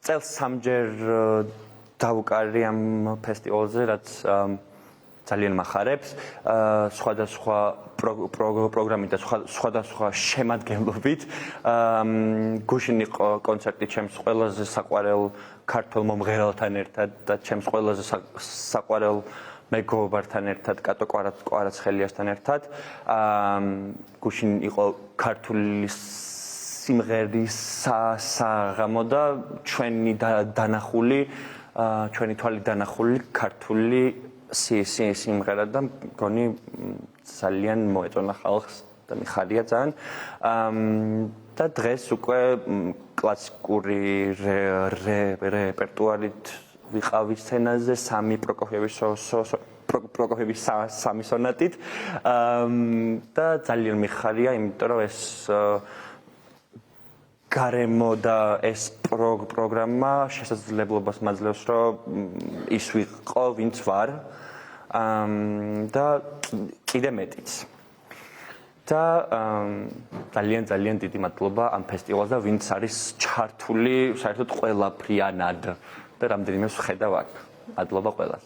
წელს სამჯერ დავუკარი ამ ფესტივალზე, რაც ძალიან მახარებს. სხვადასხვა პროგრამით და სხვადასხვა შემადგენლობით. გუშინ იყო კონცერტი ჩემს ყველაზე საყვარელ ქართველ მომღერალთან ერთად და ჩემს ყველაზე საყვარელ მეგობართან ერთად, კატო კვარაცხელიასთან ერთად. გუშინ იყო ქართული სიმღერის საღამო და ჩვენი თვალი დანახული ქართული სიმღერა და მგონი ძალიან მოეწონა ხალხს და მიხარია ძალიან. და დღეს უკვე კლასიკური რეპერტუარით ვიყავი სცენაზე სამი პროკოფიევის სამი სონატით და ძალიან მიხარია, იმიტომ რომ ეს გარემო და ეს პროგრამა შესაძლებლობას მაძლევს, რომ ის ვიყო, ვინც ვარ და კიდე მეტიც. და ძალიან დიდი მადლობა ამ ფესტივალზე, ვინც არის ჩართული საერთოდ ყველაფრიანად და რამდენიმეს ვხედავ აქ. მადლობა ყველას.